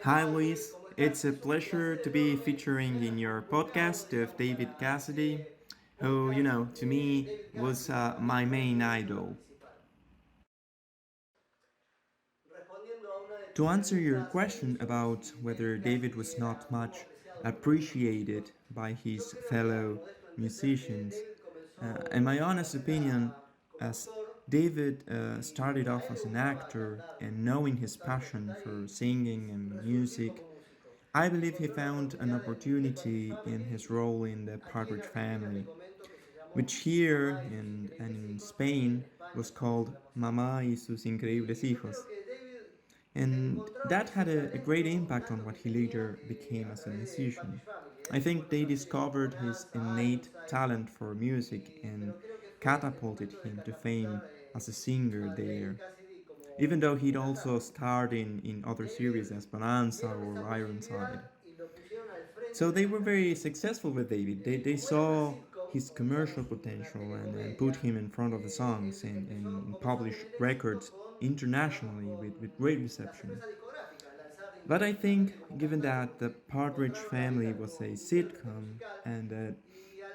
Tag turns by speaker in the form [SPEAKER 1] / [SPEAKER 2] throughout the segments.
[SPEAKER 1] Hi, Luis. It's a pleasure to be featuring in your podcast of David Cassidy, who, to me was my main idol. To answer your question about whether David was not much appreciated by his fellow musicians, in my honest opinion, as David started off as an actor and knowing his passion for singing and music, I believe he found an opportunity in his role in the Partridge Family, which here and in Spain was called Mamá y sus increíbles hijos. And that had a great impact on what he later became as a musician. I think they discovered his innate talent for music and catapulted him to fame as a singer there. Even though he'd also starred in other series as Bonanza or Ironside. So they were very successful with David. They saw his commercial potential and put him in front of the songs and published records internationally with great reception. But I think, given that the Partridge Family was a sitcom and that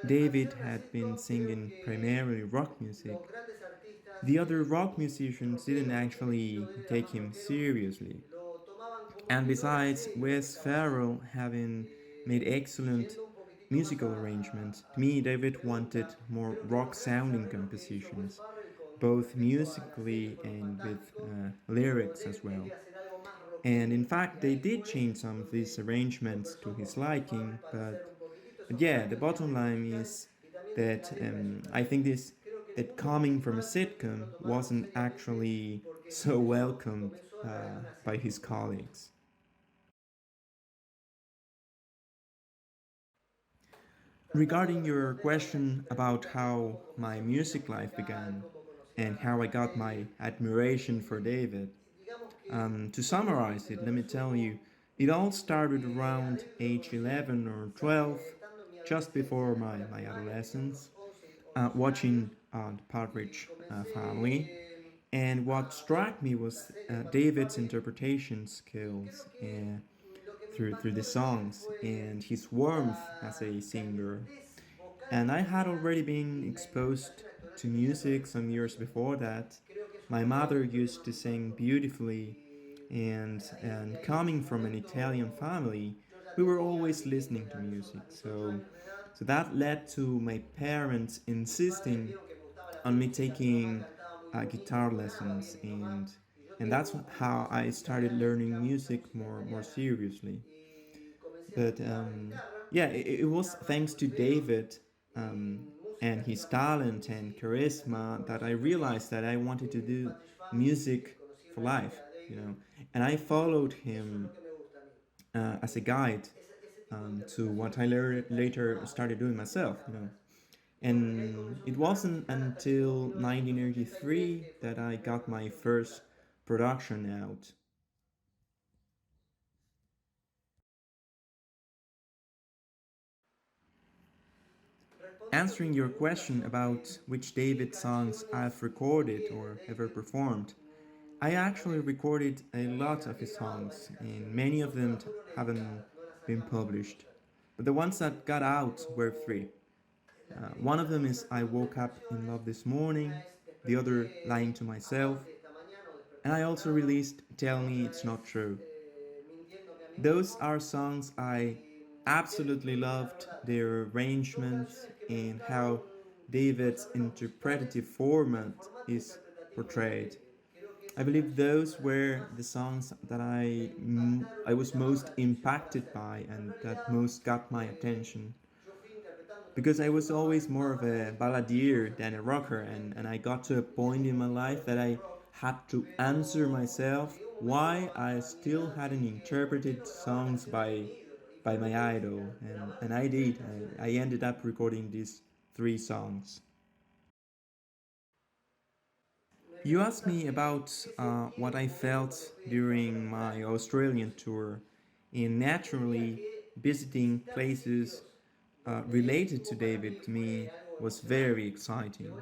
[SPEAKER 1] David had been singing primarily rock music, the other rock musicians didn't actually take him seriously. And besides, Wes Farrell having made excellent musical arrangements, to me, David wanted more rock sounding compositions, both musically and with lyrics as well. And in fact, they did change some of these arrangements to his liking, but yeah, the bottom line is that I think this that coming from a sitcom wasn't actually so welcomed by his colleagues. Regarding your question about how my music life began and how I got my admiration for David, to summarize it, let me tell you, it all started around age 11 or 12, just before my adolescence, watching the Partridge Family. And what struck me was David's interpretation skills through the songs and his warmth as a singer. And I had already been exposed to music some years before that. My mother used to sing beautifully, and coming from an Italian family, we were always listening to music. So that led to my parents insisting on me taking guitar lessons, and that's how I started learning music more seriously. But yeah, it was thanks to David and his talent and charisma that I realized that I wanted to do music for life, and I followed him as a guide to what I later started doing myself. And it wasn't until 1983 that I got my first production out. Answering your question about which David songs I've recorded or ever performed, I actually recorded a lot of his songs, and many of them haven't been published. But the ones that got out were three. One of them is I Woke Up in Love This Morning, the other Lying to Myself, and I also released Tell Me It's Not True. Those are songs I absolutely loved, their arrangements and how David's interpretative format is portrayed. I believe those were the songs that I was most impacted by and that most got my attention. Because I was always more of a balladeer than a rocker, and I got to a point in my life that I had to answer myself why I still hadn't interpreted songs by my idol, and I did. I ended up recording these three songs. You asked me about what I felt during my Australian tour, and naturally, visiting places related to David to me was very exciting.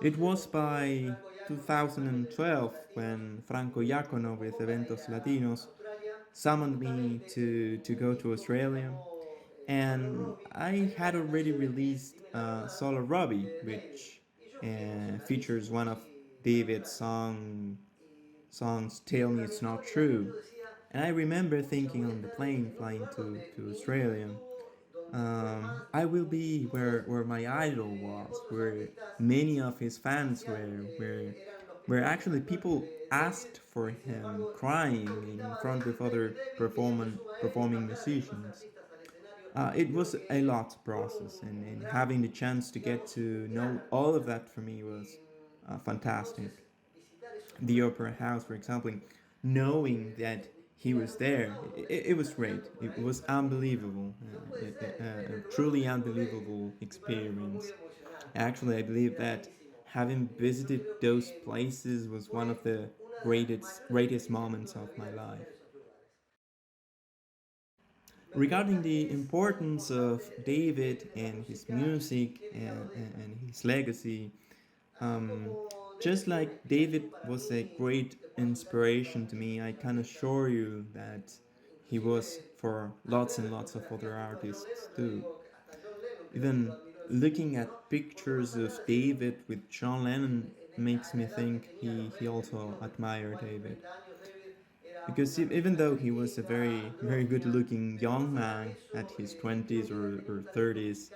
[SPEAKER 1] It was by 2012 when Franco Iacono with Eventos Latinos summoned me to go to Australia, and I had already released Solo Robbie, which features one of David's songs, Tell Me It's Not True. And I remember thinking on the plane flying to Australia, I will be where my idol was, where many of his fans were, where actually people asked for him crying in front of other performing musicians. It was a lot to process, and having the chance to get to know all of that for me was fantastic. The Opera House, for example, knowing that he was there, it was great. It was unbelievable, a truly unbelievable experience. Actually, I believe that having visited those places was one of the greatest moments of my life. Regarding the importance of David and his music and his legacy, um, just like David was a great inspiration to me, I can assure you that he was for lots and lots of other artists too. Even looking at pictures of David with John Lennon makes me think he also admired David. Because even though he was a very good looking young man at his 20s or 30s,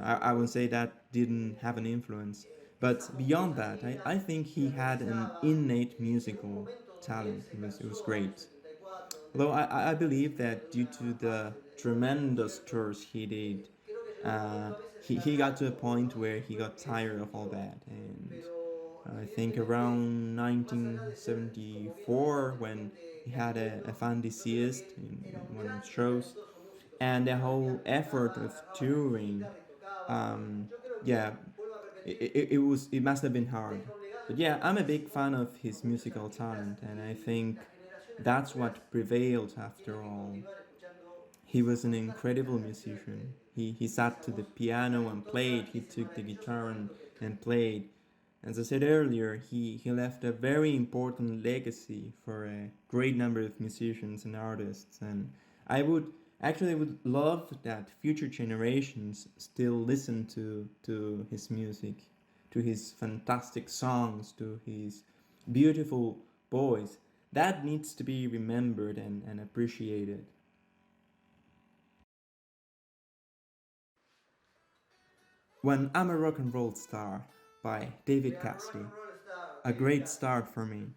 [SPEAKER 1] I would say that didn't have an influence. But beyond that, I think he had an innate musical talent. It was great. Although I believe that due to the tremendous tours he did, he got to a point where he got tired of all that. And I think around 1974, when he had a fan deceased in one of his shows, and the whole effort of touring, um, yeah, it must have been hard. But yeah, I'm a big fan of his musical talent, and I think that's what prevailed after all. He was an incredible musician. He sat to the piano and played, he took the guitar and played. As I said earlier, he left a very important legacy for a great number of musicians and artists, and I would love that future generations still listen to his music, to his fantastic songs, to his beautiful voice. That needs to be remembered and appreciated. When I'm a Rock and Roll Star by David Cassidy. A great start for me.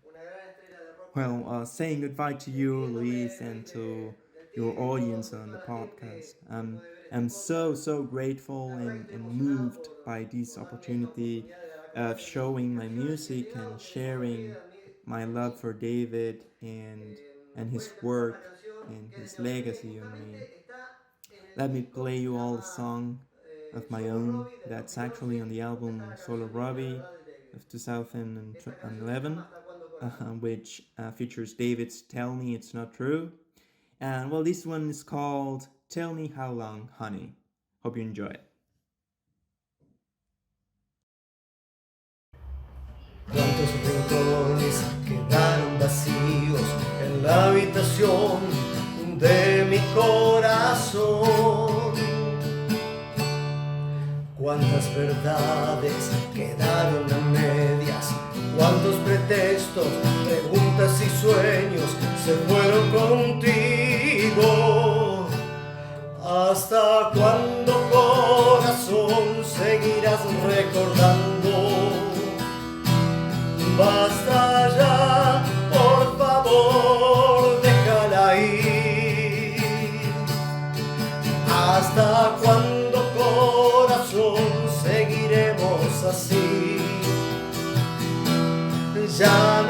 [SPEAKER 1] Well, saying goodbye to you, Luis, and to your audience on the podcast. I'm so grateful and moved by this opportunity of showing my music and sharing my love for David and his work and his legacy on me. Let me play you all a song of my own that's actually on the album Solo Robbie of 2011, which features David's Tell Me It's Not True. And well, this one is called Tell Me How Long, Honey. Hope you enjoy it.
[SPEAKER 2] Cuántos rincones quedaron vacíos en la habitación de mi corazón. Cuántas verdades quedaron a medias, cuántos pretextos, preguntas y sueños se fueron contigo. ¿Hasta cuándo, corazón, seguirás recordando? Basta ya, por favor, déjala ir. ¿Hasta cuándo, corazón, seguiremos así? Ya